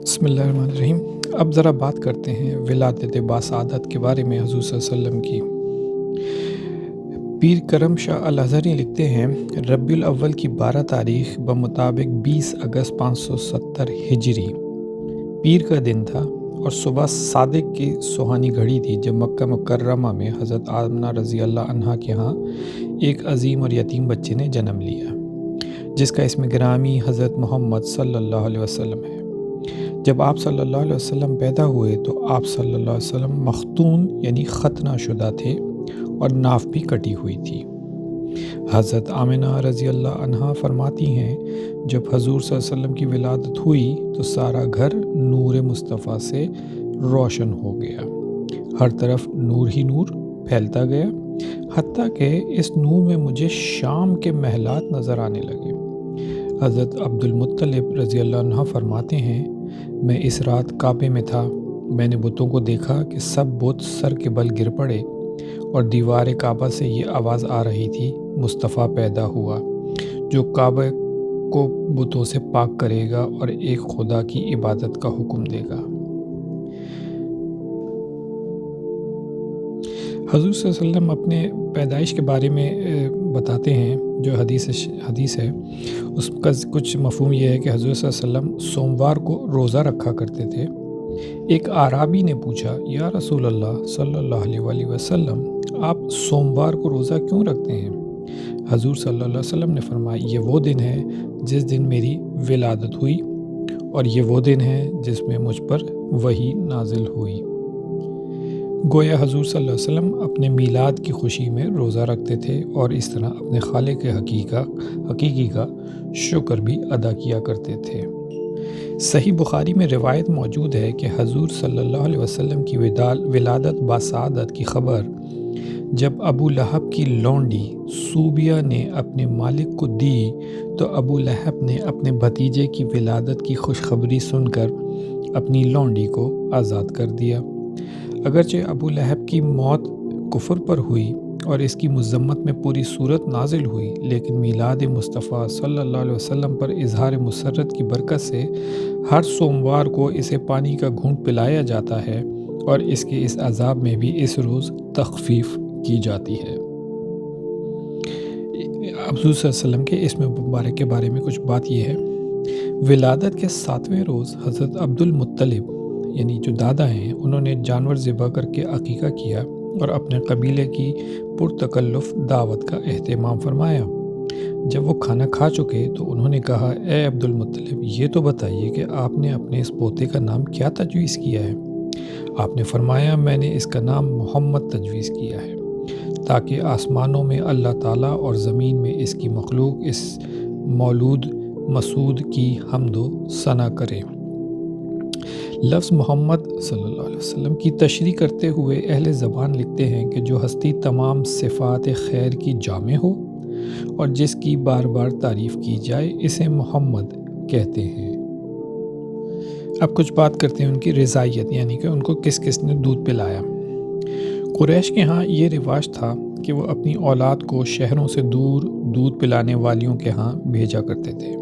بسم اللہ الرحمن الرحیم۔ اب ذرا بات کرتے ہیں ولادت باسعادت کے بارے میں حضور صلی اللہ علیہ وسلم کی۔ پیر کرم شاہ الازہری لکھتے ہیں ربیع الاول کی 12 تاریخ بمطابق 20 اگست 570 ہجری پیر کا دن تھا اور صبح صادق کی سہانی گھڑی تھی جب مکہ مکرمہ میں حضرت آمنہ رضی اللہ عنہا کے ہاں ایک عظیم اور یتیم بچے نے جنم لیا جس کا اسم گرامی حضرت محمد صلی اللہ علیہ وسلم ہے۔ جب آپ صلی اللہ علیہ وسلم پیدا ہوئے تو آپ صلی اللہ علیہ وسلم مختون یعنی ختنہ شدہ تھے اور ناف بھی کٹی ہوئی تھی۔ حضرت آمنہ رضی اللہ عنہا فرماتی ہیں جب حضور صلی اللہ علیہ وسلم کی ولادت ہوئی تو سارا گھر نور مصطفیٰ سے روشن ہو گیا، ہر طرف نور ہی نور پھیلتا گیا، حتیٰ کہ اس نور میں مجھے شام کے محلات نظر آنے لگے۔ حضرت عبد المطلب رضی اللہ عنہ فرماتے ہیں میں اس رات کعبے میں تھا، میں نے بتوں کو دیکھا کہ سب بت سر کے بل گر پڑے اور دیوار کعبہ سے یہ آواز آ رہی تھی مصطفیٰ پیدا ہوا جو کعبہ کو بتوں سے پاک کرے گا اور ایک خدا کی عبادت کا حکم دے گا۔ حضور صلی اللہ علیہ وسلم اپنے پیدائش کے بارے میں بتاتے ہیں، جو حدیث ہے اس کا کچھ مفہوم یہ ہے کہ حضور صلی اللہ علیہ وسلم سوموار کو روزہ رکھا کرتے تھے۔ ایک اعرابی نے پوچھا یا رسول اللہ صلی اللہ علیہ وآلہ وسلم آپ سوموار کو روزہ کیوں رکھتے ہیں؟ حضور صلی اللہ علیہ وسلم نے فرمایا یہ وہ دن ہے جس دن میری ولادت ہوئی اور یہ وہ دن ہے جس میں مجھ پر وحی نازل ہوئی۔ گویا حضور صلی اللہ علیہ وسلم اپنے میلاد کی خوشی میں روزہ رکھتے تھے اور اس طرح اپنے خالق حقیقی کا شکر بھی ادا کیا کرتے تھے۔ صحیح بخاری میں روایت موجود ہے کہ حضور صلی اللہ علیہ وسلم کی ولادت باسعادت کی خبر جب ابو لہب کی لونڈی صوبیہ نے اپنے مالک کو دی تو ابو لہب نے اپنے بھتیجے کی ولادت کی خوشخبری سن کر اپنی لونڈی کو آزاد کر دیا۔ اگرچہ ابو لہب کی موت کفر پر ہوئی اور اس کی مذمت میں پوری صورت نازل ہوئی، لیکن میلاد مصطفیٰ صلی اللہ علیہ وسلم پر اظہار مسرت کی برکت سے ہر سوموار کو اسے پانی کا گھونٹ پلایا جاتا ہے اور اس کے اس عذاب میں بھی اس روز تخفیف کی جاتی ہے۔ حضور صلی اللہ علیہ وسلم کے اسم مبارک کے بارے میں کچھ بات یہ ہے، ولادت کے 7ویں روز حضرت عبد المطلب یعنی جو دادا ہیں انہوں نے جانور ذبح کر کے عقیقہ کیا اور اپنے قبیلے کی پرتکلف دعوت کا اہتمام فرمایا۔ جب وہ کھانا کھا چکے تو انہوں نے کہا اے عبد المطلب یہ تو بتائیے کہ آپ نے اپنے اس پوتے کا نام کیا تجویز کیا ہے؟ آپ نے فرمایا میں نے اس کا نام محمد تجویز کیا ہے تاکہ آسمانوں میں اللہ تعالیٰ اور زمین میں اس کی مخلوق اس مولود مسعود کی حمد و ثنا کرے۔ لفظ محمد صلی اللہ علیہ وسلم کی تشریح کرتے ہوئے اہل زبان لکھتے ہیں کہ جو ہستی تمام صفات خیر کی جامع ہو اور جس کی بار بار تعریف کی جائے اسے محمد کہتے ہیں۔ اب کچھ بات کرتے ہیں ان کی رضائیت، یعنی کہ ان کو کس کس نے دودھ پلایا۔ قریش کے ہاں یہ رواج تھا کہ وہ اپنی اولاد کو شہروں سے دور دودھ پلانے والیوں کے ہاں بھیجا کرتے تھے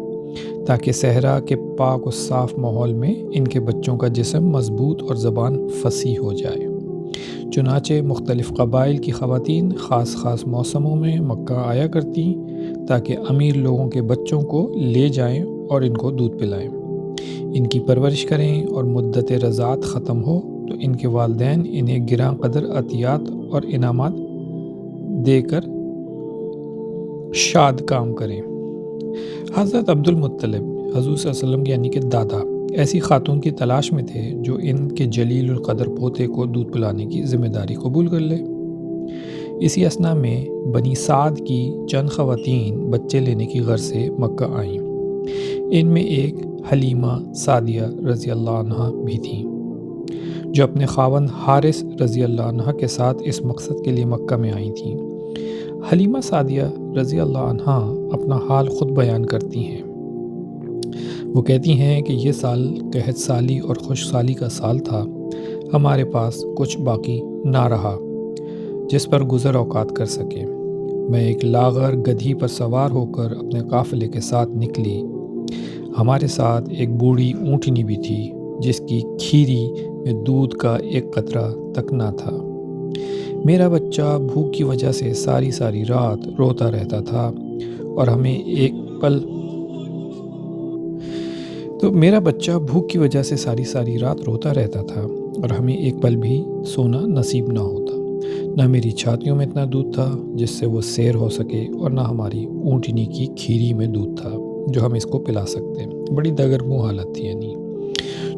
تاکہ صحرا کے پاک و صاف ماحول میں ان کے بچوں کا جسم مضبوط اور زبان فصیح ہو جائے۔ چنانچہ مختلف قبائل کی خواتین خاص موسموں میں مکہ آیا کرتی تاکہ امیر لوگوں کے بچوں کو لے جائیں اور ان کو دودھ پلائیں، ان کی پرورش کریں اور مدت رضاعت ختم ہو تو ان کے والدین انہیں گراں قدر عطیات اور انعامات دے کر شاد کام کریں۔ حضرت عبد المطلب حضور صلی اللہ علیہ وسلم کے یعنی کہ دادا ایسی خاتون کی تلاش میں تھے جو ان کے جلیل القدر پوتے کو دودھ پلانے کی ذمہ داری قبول کر لے۔ اسی اثناء میں بنی سعد کی چند خواتین بچے لینے کی غرض سے مکہ آئیں، ان میں ایک حلیمہ سعدیہ رضی اللہ عنہ بھی تھیں جو اپنے خاوند حارث رضی اللہ عنہ کے ساتھ اس مقصد کے لیے مکہ میں آئی تھیں۔ حلیمہ سعدیہ رضی اللہ عنہ اپنا حال خود بیان کرتی ہیں۔ وہ کہتی ہیں کہ یہ سال قحط سالی اور خوش سالی کا سال تھا، ہمارے پاس کچھ باقی نہ رہا جس پر گزر اوقات کر سکے۔ میں ایک لاغر گدھی پر سوار ہو کر اپنے قافلے کے ساتھ نکلی۔ ہمارے ساتھ ایک بوڑھی اونٹنی بھی تھی جس کی کھیری میں دودھ کا ایک قطرہ تک نہ تھا۔ میرا بچہ بھوک کی وجہ سے ساری رات روتا رہتا تھا اور ہمیں ایک پل بھی سونا نصیب نہ ہوتا۔ نہ میری چھاتیوں میں اتنا دودھ تھا جس سے وہ سیر ہو سکے، اور نہ ہماری اونٹنی کی کھیری میں دودھ تھا جو ہم اس کو پلا سکتے۔ بڑی دگرگوں حالت تھی یعنی۔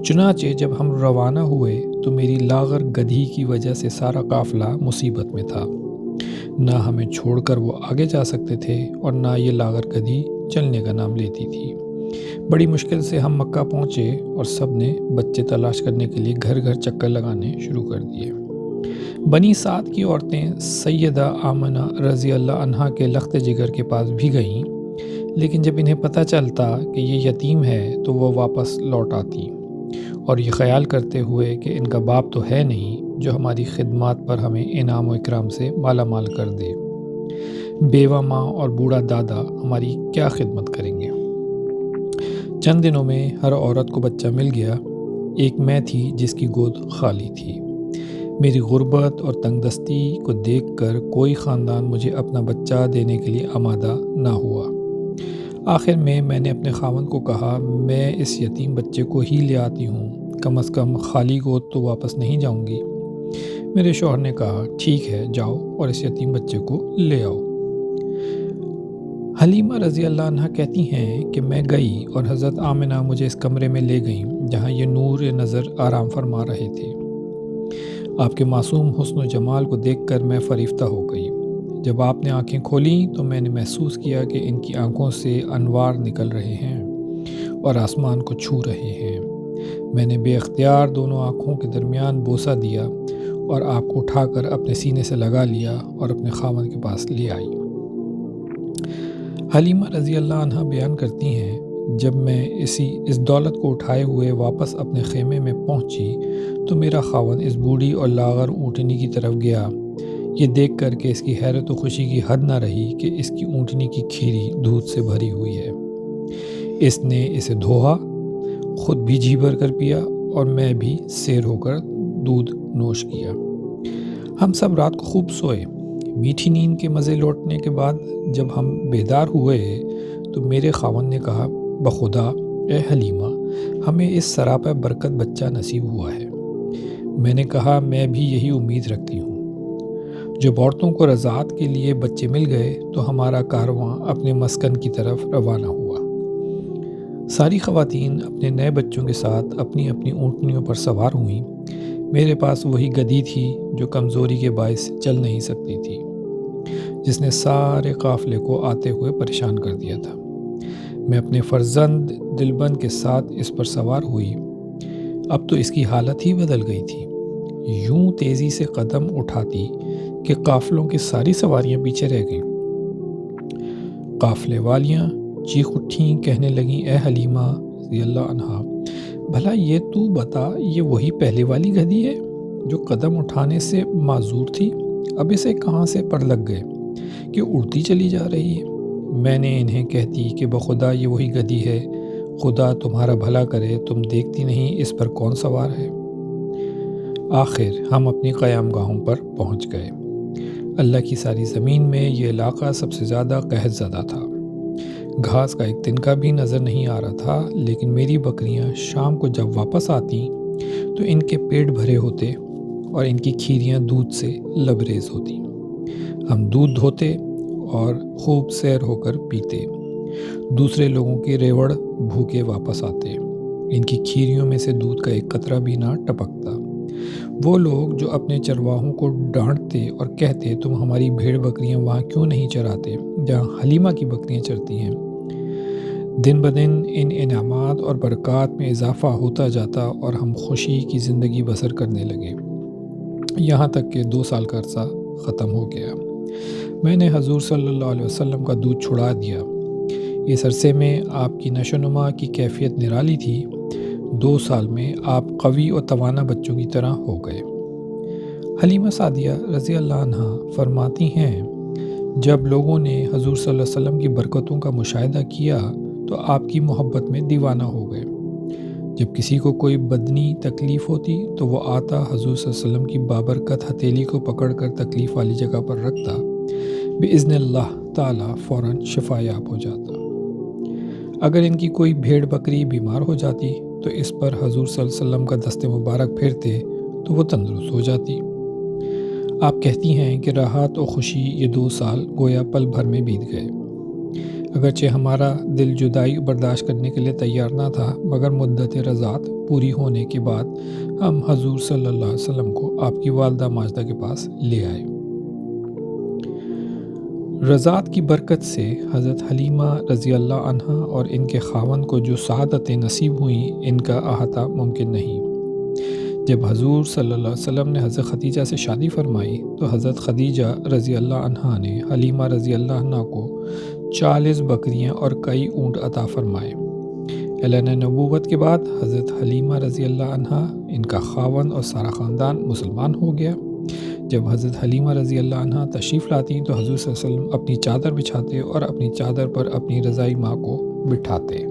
چنانچہ جب ہم روانہ ہوئے تو میری لاغر گدھی کی وجہ سے سارا قافلہ مصیبت میں تھا۔ نہ ہمیں چھوڑ کر وہ آگے جا سکتے تھے اور نہ یہ لاغر گدھی چلنے کا نام لیتی تھی۔ بڑی مشکل سے ہم مکہ پہنچے اور سب نے بچے تلاش کرنے کے لیے گھر گھر چکر لگانے شروع کر دیے۔ بنی سعد کی عورتیں سیدہ آمنہ رضی اللہ عنہا کے لخت جگر کے پاس بھی گئیں، لیکن جب انہیں پتہ چلتا کہ یہ یتیم ہے تو وہ واپس لوٹ آتی، اور یہ خیال کرتے ہوئے کہ ان کا باپ تو ہے نہیں جو ہماری خدمات پر ہمیں انعام و اکرام سے مالا مال کر دے۔ بیوہ ماں اور بوڑھا دادا ہماری کیا خدمت کریں گے؟ چند دنوں میں ہر عورت کو بچہ مل گیا۔ ایک میں تھی جس کی گود خالی تھی۔ میری غربت اور تنگ دستی کو دیکھ کر کوئی خاندان مجھے اپنا بچہ دینے کے لیے آمادہ نہ ہوا۔ آخر میں نے اپنے خاوند کو کہا، میں اس یتیم بچے کو ہی لے آتی ہوں، کم از کم خالی گود تو واپس نہیں جاؤں گی۔ میرے شوہر نے کہا، ٹھیک ہے، جاؤ اور اس یتیم بچے کو لے آؤ۔ حلیمہ رضی اللہ عنہا کہتی ہیں کہ میں گئی اور حضرت آمنہ مجھے اس کمرے میں لے گئیں جہاں یہ نور نظر آرام فرما رہے تھے۔ آپ کے معصوم حسن و جمال کو دیکھ کر میں فریفتہ ہو گئی۔ جب آپ نے آنکھیں کھولیں تو میں نے محسوس کیا کہ ان کی آنکھوں سے انوار نکل رہے ہیں اور آسمان کو چھو رہے ہیں۔ میں نے بے اختیار دونوں آنکھوں کے درمیان بوسہ دیا اور آپ کو اٹھا کر اپنے سینے سے لگا لیا اور اپنے خاوند کے پاس لے آئی۔ حلیمہ رضی اللہ عنہا بیان کرتی ہیں، جب میں اس دولت کو اٹھائے ہوئے واپس اپنے خیمے میں پہنچی تو میرا خاوند اس بوڑھی اور لاغر اونٹنی کی طرف گیا، یہ دیکھ کر کہ اس کی حیرت و خوشی کی حد نہ رہی کہ اس کی اونٹنی کی کھیری دودھ سے بھری ہوئی ہے۔ اس نے اسے دھوہا، خود بھی جی بھر کر پیا اور میں بھی سیر ہو کر دودھ نوش کیا۔ ہم سب رات کو خوب سوئے۔ میٹھی نیند کے مزے لوٹنے کے بعد جب ہم بیدار ہوئے تو میرے خاوند نے کہا، بخدا اے حلیمہ، ہمیں اس سراپا برکت بچہ نصیب ہوا ہے۔ میں نے کہا، میں بھی یہی امید رکھتی ہوں۔ جب عورتوں کو رضاعت کے لیے بچے مل گئے تو ہمارا کارواں اپنے مسکن کی طرف روانہ ہوا۔ ساری خواتین اپنے نئے بچوں کے ساتھ اپنی اپنی اونٹنیوں پر سوار ہوئیں۔ میرے پاس وہی گدھی تھی جو کمزوری کے باعث چل نہیں سکتی تھی، جس نے سارے قافلے کو آتے ہوئے پریشان کر دیا تھا۔ میں اپنے فرزند دلبند کے ساتھ اس پر سوار ہوئی۔ اب تو اس کی حالت ہی بدل گئی تھی۔ یوں تیزی سے قدم اٹھاتی کہ قافلوں کی ساری سواریاں پیچھے رہ گئیں۔ قافلے والیاں چیخ اٹھیں، کہنے لگیں، اے حلیمہ رضی اللہ عنہا، بھلا یہ تو بتا، یہ وہی پہلے والی گدھی ہے جو قدم اٹھانے سے معذور تھی؟ اب اسے کہاں سے پر لگ گئے کہ اڑتی چلی جا رہی ہے؟ میں نے انہیں کہتی کہ بخدا یہ وہی گدھی ہے، خدا تمہارا بھلا کرے، تم دیکھتی نہیں اس پر کون سوار ہے؟ آخر ہم اپنی قیام گاہوں پر پہنچ گئے۔ اللہ کی ساری زمین میں یہ علاقہ سب سے زیادہ قحط زدہ تھا۔ گھاس کا ایک تنکا بھی نظر نہیں آ رہا تھا، لیکن میری بکریاں شام کو جب واپس آتیں تو ان کے پیٹ بھرے ہوتے اور ان کی کھیریاں دودھ سے لبریز ہوتی۔ ہم دودھ دھوتے اور خوب سیر ہو کر پیتے۔ دوسرے لوگوں کے ریوڑ بھوکے واپس آتے، ان کی کھیریوں میں سے دودھ کا ایک قطرہ بھی نہ ٹپکتا۔ وہ لوگ جو اپنے چرواہوں کو ڈانٹتے اور کہتے، تم ہماری بھیڑ بکریاں وہاں کیوں نہیں چراتے جہاں حلیمہ کی بکریاں چرتی ہیں، دن بدن ان انعامات اور برکات میں اضافہ ہوتا جاتا اور ہم خوشی کی زندگی بسر کرنے لگے، یہاں تک کہ 2 سال کا عرصہ ختم ہو گیا۔ میں نے حضور صلی اللہ علیہ وسلم کا دودھ چھڑا دیا۔ اس عرصے میں آپ کی نشو و نما کی کیفیت نرالی تھی۔ 2 سال میں آپ قوی اور توانا بچوں کی طرح ہو گئے۔ حلیمہ سعدیہ رضی اللہ عنہا فرماتی ہیں، جب لوگوں نے حضور صلی اللہ علیہ وسلم کی برکتوں کا مشاہدہ کیا تو آپ کی محبت میں دیوانہ ہو گئے۔ جب کسی کو کوئی بدنی تکلیف ہوتی تو وہ آتا حضور صلی اللہ علیہ وسلم کی بابرکت ہتھیلی کو پکڑ کر تکلیف والی جگہ پر رکھتا، بِإِذْنِ اللہ تعالیٰ فوراً شفا یاب ہو جاتا۔ اگر ان کی کوئی بھیڑ بکری بیمار ہو جاتی تو اس پر حضور صلی اللہ علیہ وسلم کا دست مبارک پھیرتے تو وہ تندرست ہو جاتی۔ آپ کہتی ہیں کہ راحت و خوشی یہ 2 سال گویا پل بھر میں بیت گئے۔ اگرچہ ہمارا دل جدائی برداشت کرنے کے لیے تیار نہ تھا، مگر مدت رضاعت پوری ہونے کے بعد ہم حضور صلی اللہ علیہ وسلم کو آپ کی والدہ ماجدہ کے پاس لے آئے۔ رضاعت کی برکت سے حضرت حلیمہ رضی اللہ عنہا اور ان کے خاوند کو جو سعادتیں نصیب ہوئیں ان کا احاطہ ممکن نہیں۔ جب حضور صلی اللہ علیہ وسلم نے حضرت خدیجہ سے شادی فرمائی تو حضرت خدیجہ رضی اللہ عنہا نے حلیمہ رضی اللہ عنہا کو 40 بکریاں اور کئی اونٹ عطا فرمائے۔ اعلان نبوت کے بعد حضرت حلیمہ رضی اللہ عنہا، ان کا خاوند اور سارا خاندان مسلمان ہو گیا۔ جب حضرت حلیمہ رضی اللہ عنہا تشریف لاتی تو حضور صلی اللہ علیہ وسلم اپنی چادر بچھاتے اور اپنی چادر پر اپنی رضائی ماں کو بٹھاتے۔